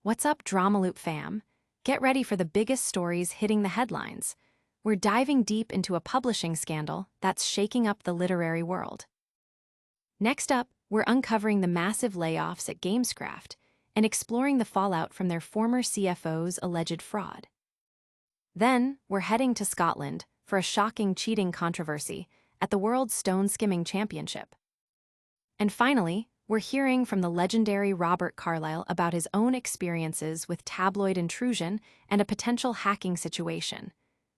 What's up, DramaLoop fam? Get ready for the biggest stories hitting the headlines. We're diving deep into a publishing scandal that's shaking up the literary world. Next up, we're uncovering the massive layoffs at Gameskraft and exploring the fallout from their former CFO's alleged fraud. Then, we're heading to Scotland for a shocking cheating controversy at the World Stone Skimming Championship. And finally, we're hearing from the legendary Robert Carlyle about his own experiences with tabloid intrusion and a potential hacking situation.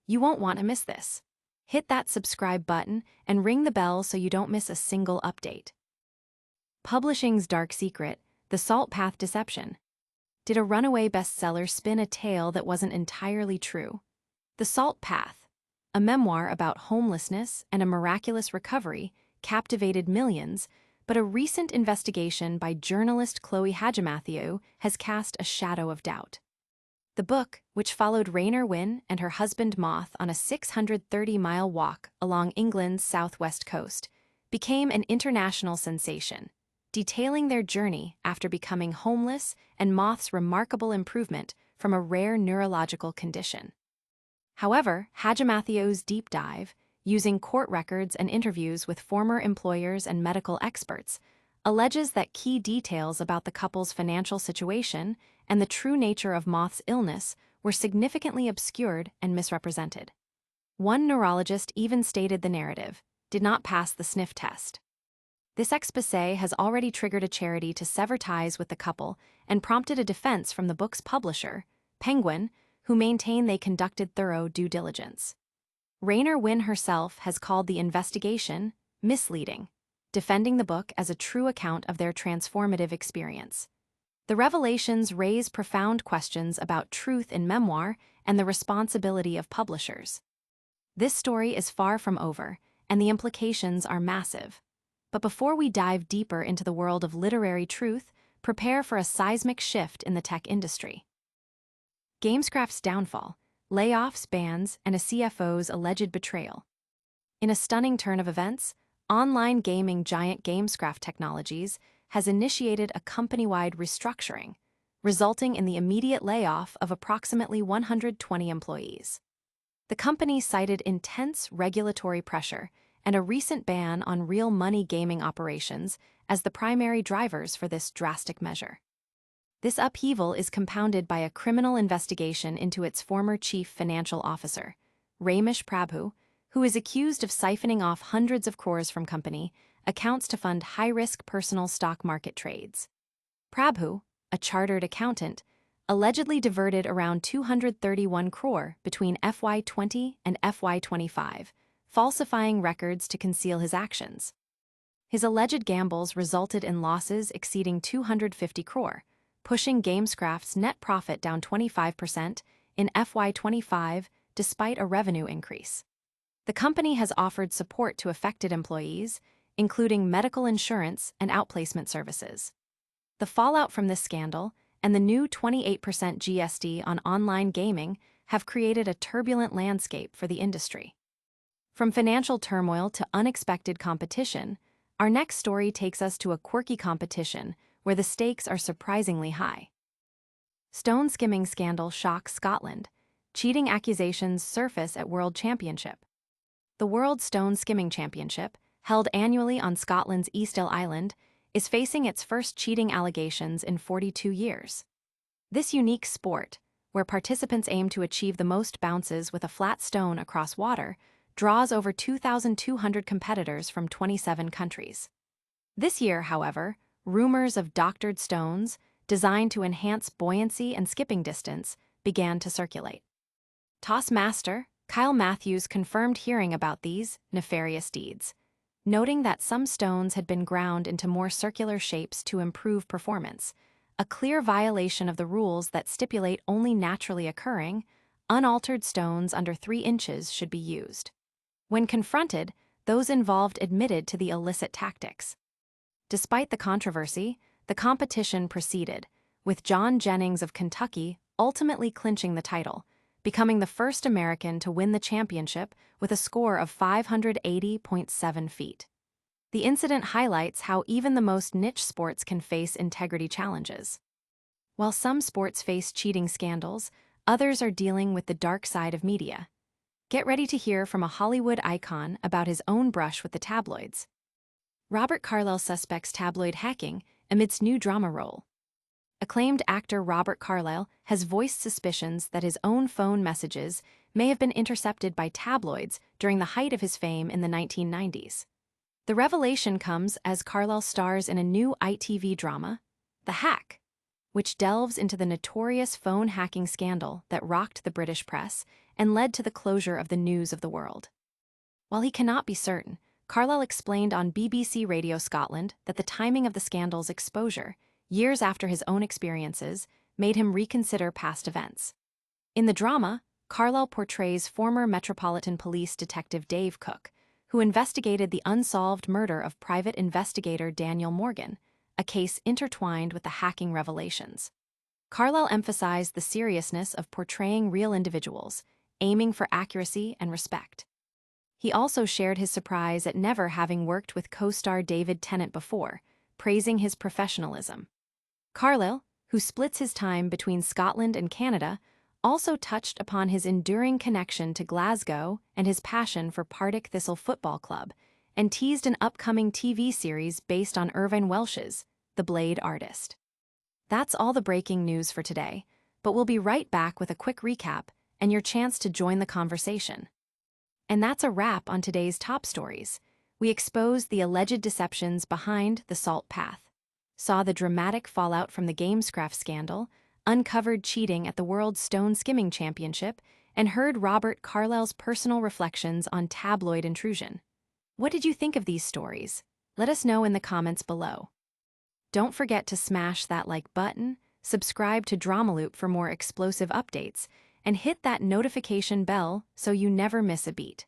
You won't want to miss this. Hit that subscribe button and ring the bell so you don't miss a single update. Publishing's dark secret, the salt path deception. Did a runaway bestseller spin a tale that wasn't entirely true? The Salt Path, a memoir about homelessness and a miraculous recovery, captivated millions, but a recent investigation by journalist Chloe Hadjimatheou has cast a shadow of doubt. The book, which followed Raynor Wynne and her husband Moth on a 630-mile walk along England's southwest coast, became an international sensation, detailing their journey after becoming homeless and Moth's remarkable improvement from a rare neurological condition. However, Hadjimatheou's deep dive, using court records and interviews with former employers and medical experts, alleges that key details about the couple's financial situation and the true nature of Moth's illness were significantly obscured and misrepresented. One neurologist even stated the narrative did not pass the sniff test. This exposé has already triggered a charity to sever ties with the couple and prompted a defense from the book's publisher, Penguin, who maintain they conducted thorough due diligence. Raynor Wynne herself has called the investigation misleading, defending the book as a true account of their transformative experience. The revelations raise profound questions about truth in memoir and the responsibility of publishers. This story is far from over, and the implications are massive. But before we dive deeper into the world of literary truth, prepare for a seismic shift in the tech industry. Gameskraft's downfall, layoffs, bans, and a CFO's alleged betrayal. In a stunning turn of events, online gaming giant Gameskraft Technologies has initiated a company-wide restructuring, resulting in the immediate layoff of approximately 120 employees. The company cited intense regulatory pressure and a recent ban on real money gaming operations as the primary drivers for this drastic measure. This upheaval is compounded by a criminal investigation into its former chief financial officer, Ramesh Prabhu, who is accused of siphoning off hundreds of crores from company accounts to fund high-risk personal stock market trades. Prabhu, a chartered accountant, allegedly diverted around 231 crore between FY20 and FY25, falsifying records to conceal his actions. His alleged gambles resulted in losses exceeding 250 crore, pushing Gameskraft's net profit down 25% in FY25 despite a revenue increase. The company has offered support to affected employees, including medical insurance and outplacement services. The fallout from this scandal and the new 28% GST on online gaming have created a turbulent landscape for the industry. From financial turmoil to unexpected competition, our next story takes us to a quirky competition where the stakes are surprisingly high. Stone Skimming Scandal shocks Scotland. Cheating accusations surface at World Championship. The World Stone Skimming Championship, held annually on Scotland's Eastill Island, is facing its first cheating allegations in 42 years. This unique sport, where participants aim to achieve the most bounces with a flat stone across water, draws over 2,200 competitors from 27 countries. This year, however, rumors of doctored stones, designed to enhance buoyancy and skipping distance, began to circulate. Toss master Kyle Matthews confirmed hearing about these nefarious deeds, noting that some stones had been ground into more circular shapes to improve performance, a clear violation of the rules that stipulate only naturally occurring, unaltered stones under 3 inches should be used. When confronted, those involved admitted to the illicit tactics. Despite the controversy, the competition proceeded, with John Jennings of Kentucky ultimately clinching the title, becoming the first American to win the championship with a score of 580.7 feet. The incident highlights how even the most niche sports can face integrity challenges. While some sports face cheating scandals, others are dealing with the dark side of media. Get ready to hear from a Hollywood icon about his own brush with the tabloids. Robert Carlyle suspects tabloid hacking amidst new drama role. Acclaimed actor Robert Carlyle has voiced suspicions that his own phone messages may have been intercepted by tabloids during the height of his fame in the 1990s. The revelation comes as Carlyle stars in a new ITV drama, The Hack, which delves into the notorious phone hacking scandal that rocked the British press and led to the closure of the News of the World. While he cannot be certain, Carlyle explained on BBC Radio Scotland that the timing of the scandal's exposure, years after his own experiences, made him reconsider past events. In the drama, Carlyle portrays former Metropolitan Police Detective Dave Cook, who investigated the unsolved murder of private investigator Daniel Morgan, a case intertwined with the hacking revelations. Carlyle emphasized the seriousness of portraying real individuals, aiming for accuracy and respect. He also shared his surprise at never having worked with co-star David Tennant before, praising his professionalism. Carlyle, who splits his time between Scotland and Canada, also touched upon his enduring connection to Glasgow and his passion for Partick Thistle Football Club, and teased an upcoming TV series based on Irvine Welsh's The Blade Artist. That's all the breaking news for today, but we'll be right back with a quick recap and your chance to join the conversation. And that's a wrap on today's top stories. We exposed the alleged deceptions behind the Salt Path, saw the dramatic fallout from the Gameskraft scandal, uncovered cheating at the World Stone Skimming Championship, and heard Robert Carlyle's personal reflections on tabloid intrusion. What did you think of these stories? Let us know in the comments below. Don't forget to smash that like button, subscribe to DramaLoop for more explosive updates, and hit that notification bell so you never miss a beat.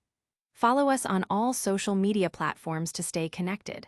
Follow us on all social media platforms to stay connected.